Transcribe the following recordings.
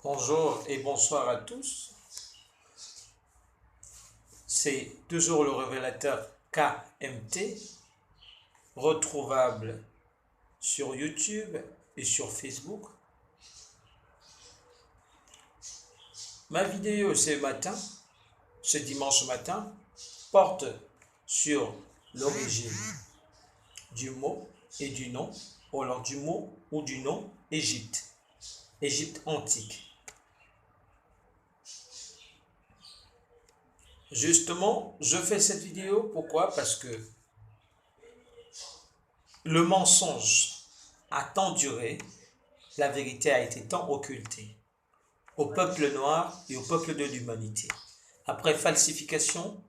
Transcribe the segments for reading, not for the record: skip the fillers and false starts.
Bonjour et bonsoir à tous. C'est toujours le révélateur KMT, retrouvable sur YouTube et sur Facebook. Ma vidéo ce dimanche matin, porte sur l'origine du mot et du nom, ou alors du mot ou du nom Égypte, Égypte antique. Justement, je fais cette vidéo, pourquoi? Parce que le mensonge a tant duré, la vérité a été tant occultée au peuple noir et au peuple de l'humanité. Après falsification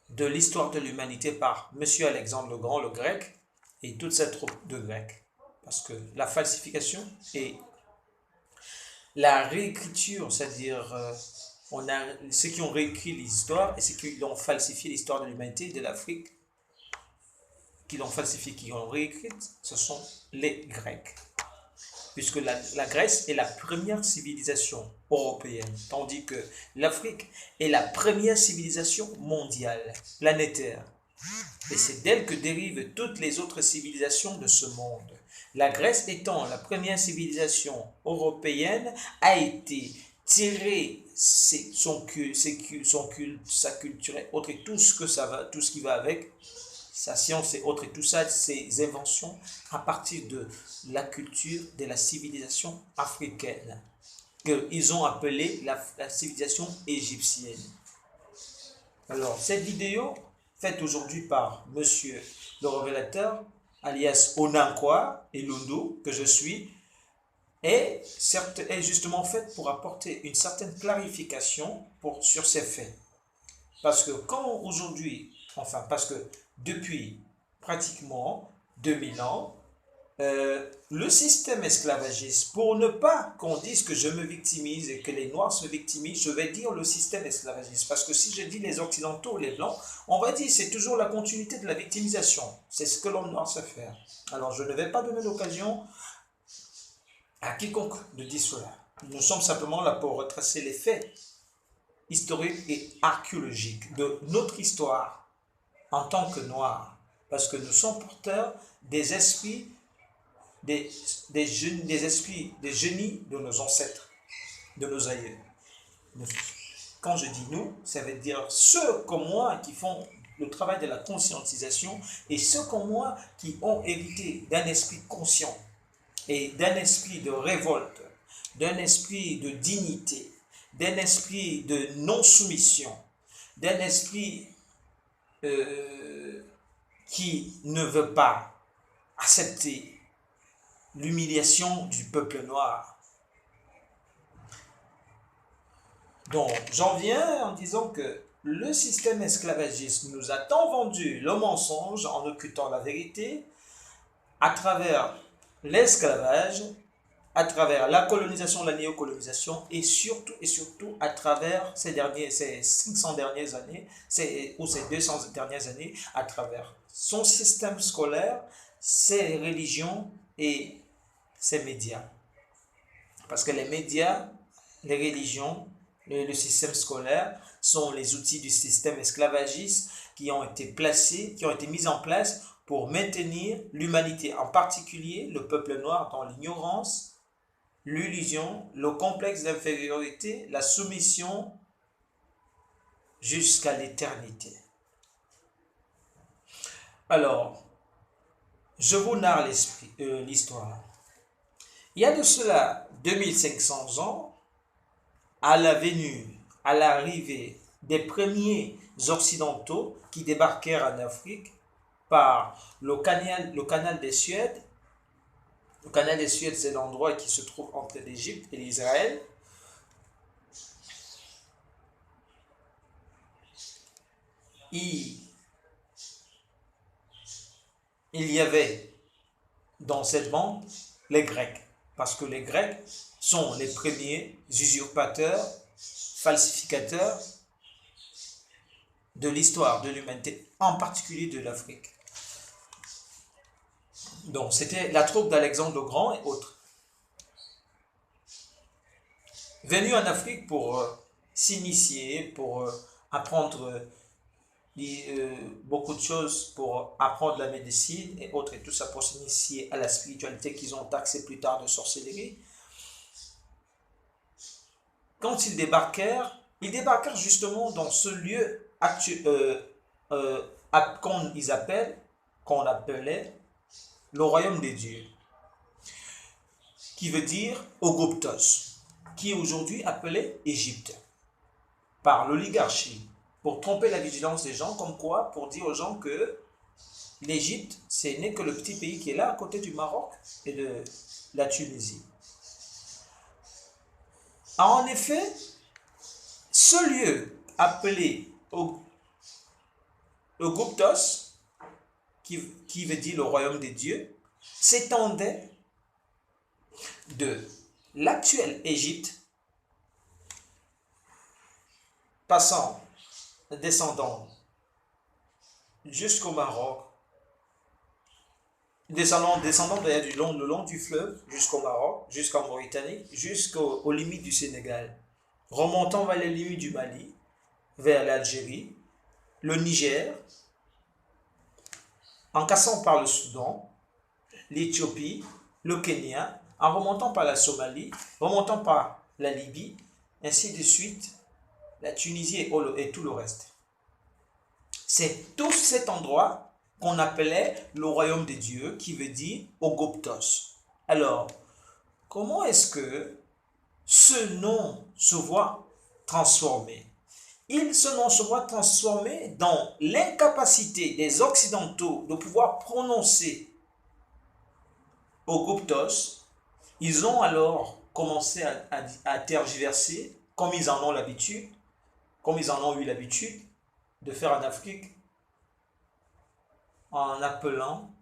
de l'histoire de l'humanité par M. Alexandre le Grand, le grec, et toute sa troupe de grecs. Parce que la falsification et la réécriture, c'est-à-dire ceux qui ont réécrit l'histoire et ceux qui ont falsifié l'histoire de l'humanité et de l'Afrique, qui l'ont falsifiée, qui l'ont réécrite, ce sont les Grecs. Puisque la Grèce est la première civilisation européenne, tandis que l'Afrique est la première civilisation mondiale, planétaire. Et c'est d'elle que dérivent toutes les autres civilisations de ce monde. La Grèce étant la première civilisation européenne, a été tiré son culte, sa culture et autres, et tout ce qui va avec, sa science et autres, et tout ça, ses inventions, à partir de la culture de la civilisation africaine, qu'ils ont appelé la civilisation égyptienne. Alors, cette vidéo, faite aujourd'hui par Monsieur le Révélateur, alias Onankwa et Lundu, que je suis, est justement faite pour apporter une certaine clarification sur ces faits. Parce que quand aujourd'hui, parce que depuis pratiquement 2000 ans, le système esclavagiste, pour ne pas qu'on dise que je me victimise et que les Noirs se victimisent, je vais dire le système esclavagiste. Parce que si je dis les Occidentaux, les Blancs, on va dire c'est toujours la continuité de la victimisation. C'est ce que l'homme noir sait faire. Alors je ne vais pas donner l'occasion à quiconque de dire cela. Nous sommes simplement là pour retracer les faits historiques et archéologiques de notre histoire en tant que Noirs. Parce que nous sommes porteurs des esprits des esprits, des génies de nos ancêtres, de nos aïeux. Quand je dis nous, ça veut dire ceux comme moi qui font le travail de la conscientisation et ceux comme moi qui ont hérité d'un esprit conscient et d'un esprit de révolte, d'un esprit de dignité, d'un esprit de non-soumission, d'un esprit qui ne veut pas accepter l'humiliation du peuple noir. Donc, j'en viens en disant que le système esclavagiste nous a tant vendu le mensonge en occultant la vérité à travers l'esclavage, à travers la colonisation, la néocolonisation et surtout à travers ces 500 dernières années ou ces 200 dernières années, à travers son système scolaire, ses religions et ces médias. Parce que les médias, les religions, le système scolaire sont les outils du système esclavagiste qui ont été mis en place pour maintenir l'humanité, en particulier le peuple noir, dans l'ignorance, l'illusion, le complexe d'infériorité, la soumission jusqu'à l'éternité. Alors, je vous narre l'histoire. Il y a de cela 2500 ans, à l'arrivée des premiers occidentaux qui débarquèrent en Afrique par le canal des Suèdes. Le canal des Suèdes, c'est l'endroit qui se trouve entre l'Égypte et l'Israël. Il y avait dans cette bande les Grecs. Parce que les Grecs sont les premiers usurpateurs, falsificateurs de l'histoire de l'humanité, en particulier de l'Afrique. Donc, c'était la troupe d'Alexandre le Grand et autres. venus en Afrique pour s'initier, pour apprendre beaucoup de choses, pour apprendre la médecine et autres, et tout ça pour s'initier à la spiritualité qu'ils ont taxé plus tard de sorcellerie. Quand ils débarquèrent justement dans ce lieu qu'on appelait le royaume des dieux, qui veut dire Ogoptos, qui est aujourd'hui appelé Égypte, par l'oligarchie, pour tromper la vigilance des gens, comme quoi, pour dire aux gens que l'Égypte, ce n'est que le petit pays qui est là, à côté du Maroc et de la Tunisie. En effet, ce lieu appelé Ogoptos, qui veut dire le royaume des dieux, s'étendait de l'actuelle Égypte, descendant jusqu'au Maroc, descendant le long du fleuve jusqu'au Maroc, jusqu'en Mauritanie, jusqu'aux limites du Sénégal, remontant vers les limites du Mali, vers l'Algérie, le Niger, en passant par le Soudan, l'Éthiopie, le Kenya, en remontant par la Somalie, remontant par la Libye, ainsi de suite, la Tunisie et tout le reste. C'est tout cet endroit qu'on appelait le royaume des dieux, qui veut dire Ogoptos. Alors, comment est-ce que ce nom se voit transformé? Ce nom se voit transformé dans l'incapacité des Occidentaux de pouvoir prononcer Ogoptos. Ils ont alors commencé à tergiverser, comme ils en ont eu l'habitude de faire en Afrique, en appelant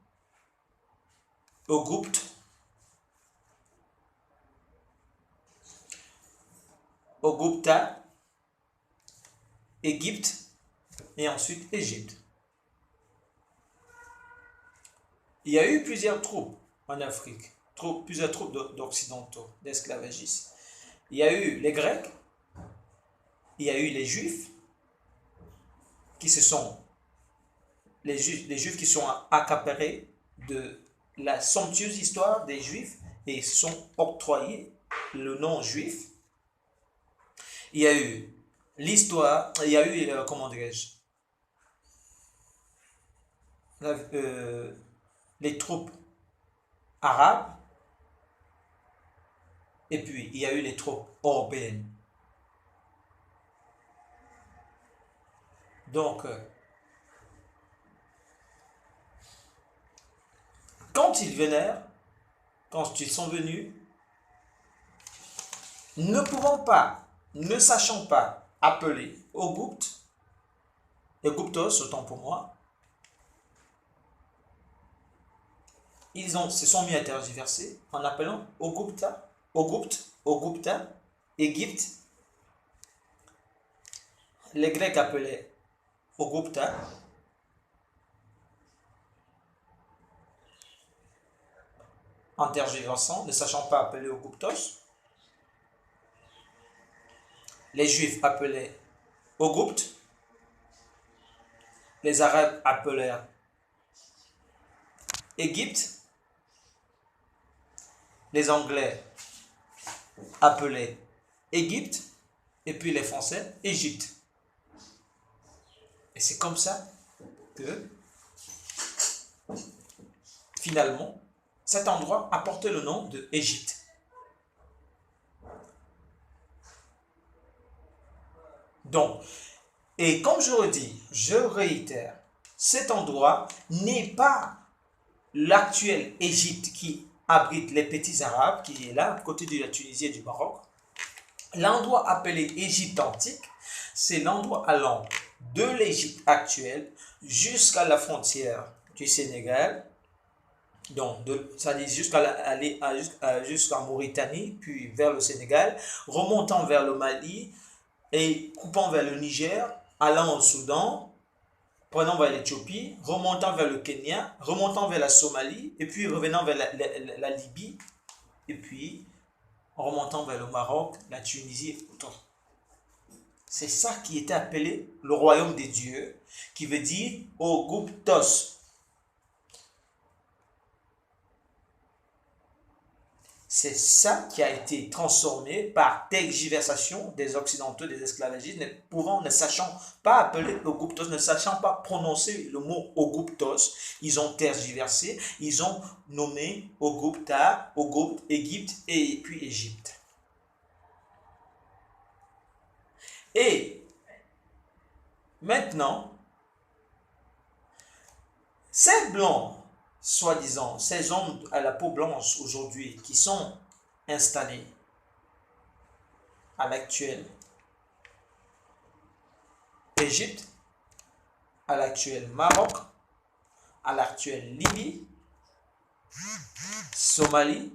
Ogopt, Ogupta, Égypte et ensuite Égypte. Il y a eu plusieurs troupes en Afrique, plusieurs troupes d'occidentaux, d'esclavagistes. Il y a eu les Grecs, il y a eu les Juifs, les Juifs qui sont accaparés de la somptueuse histoire des Juifs et sont octroyés le nom juif. Il y a eu l'histoire, il y a eu, comment dirais-je, les troupes arabes, et puis il y a eu les troupes européennes. Donc, quand ils sont venus, ne sachant pas appeler Oguptos, autant pour moi, ils se sont mis à tergiverser en appelant Ogupta, Égypte. Les Grecs appelaient Ogupta. En tergiversant, ne sachant pas appeler Oguptos. Les Juifs appelaient Ogupt. Les Arabes appelèrent Égypte. Les Anglais appelaient Égypte. Et puis les Français, Égypte. Et c'est comme ça que, finalement, cet endroit a porté le nom de Égypte. Donc, et comme je redis, je réitère, cet endroit n'est pas l'actuelle Égypte qui abrite les petits Arabes, qui est là, à côté de la Tunisie et du Maroc. L'endroit appelé Égypte antique, c'est l'endroit allant de l'Égypte actuelle jusqu'à la frontière du Sénégal, donc ça dit jusqu'à Mauritanie, puis vers le Sénégal, remontant vers le Mali et coupant vers le Niger, allant au Soudan, prenant vers l'Éthiopie, remontant vers le Kenya, remontant vers la Somalie, et puis revenant vers la Libye, et puis en remontant vers le Maroc, la Tunisie et autres. C'est ça qui était appelé le royaume des dieux, qui veut dire Ogouptos. C'est ça qui a été transformé par tergiversation des Occidentaux, des esclavagistes, ne sachant pas appeler Ogouptos, ne sachant pas prononcer le mot Ogouptos. Ils ont tergiversé, ils ont nommé Ogoupta, Ogoupt, Égypte et puis Égypte. Et maintenant, ces blancs, soi-disant, ces hommes à la peau blanche aujourd'hui qui sont installés à l'actuel Égypte, à l'actuel Maroc, à l'actuel Libye, Somalie,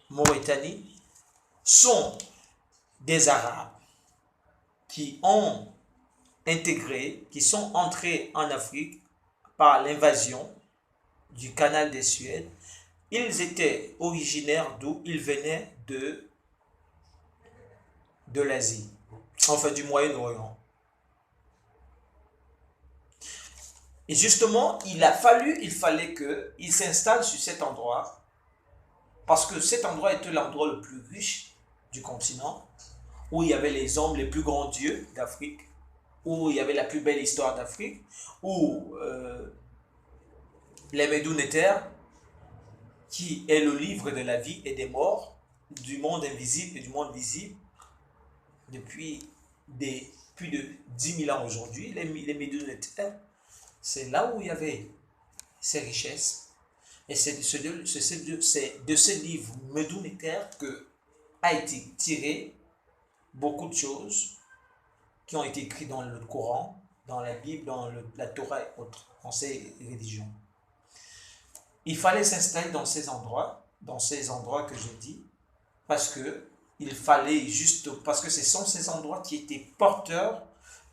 Mauritanie, sont des Arabes qui ont intégré, qui sont entrés en Afrique par l'invasion du canal des Suèdes. Ils étaient originaires d'où? Ils venaient de l'Asie, enfin du Moyen-Orient. Et justement, il fallait qu'ils s'installent sur cet endroit, parce que cet endroit était l'endroit le plus riche du continent, où il y avait les hommes, les plus grands dieux d'Afrique, où il y avait la plus belle histoire d'Afrique, où les Médounétaires, qui est le livre de la vie et des morts, du monde invisible et du monde visible, depuis plus de 10 000 ans aujourd'hui, les Médounétaires, c'est là où il y avait ces richesses. Et c'est de ce livre Médounétaire que a été tiré beaucoup de choses qui ont été écrites dans le Coran, dans la Bible, dans la Torah et autres, dans ces religions. Il fallait s'installer dans ces endroits que je dis, parce que ce sont ces endroits qui étaient porteurs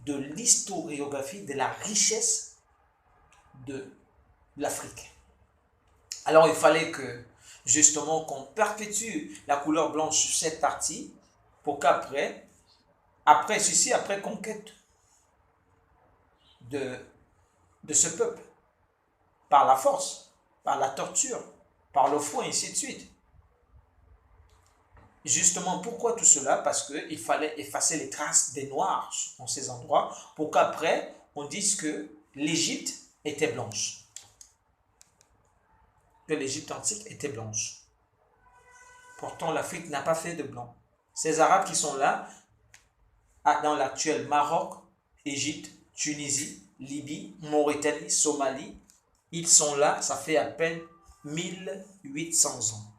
de l'historiographie, de la richesse de l'Afrique. Alors il fallait que, justement, qu'on perpétue la couleur blanche sur cette partie, pour qu'après conquête de ce peuple, par la force, par la torture, par le fouet, et ainsi de suite. Justement, pourquoi tout cela? Parce qu'il fallait effacer les traces des Noirs dans ces endroits, pour qu'après, on dise que l'Égypte était blanche. Que l'Égypte antique était blanche. Pourtant, l'Afrique n'a pas fait de blanc. Ces Arabes qui sont là, dans l'actuel Maroc, Égypte, Tunisie, Libye, Mauritanie, Somalie, ils sont là, ça fait à peine 1800 ans.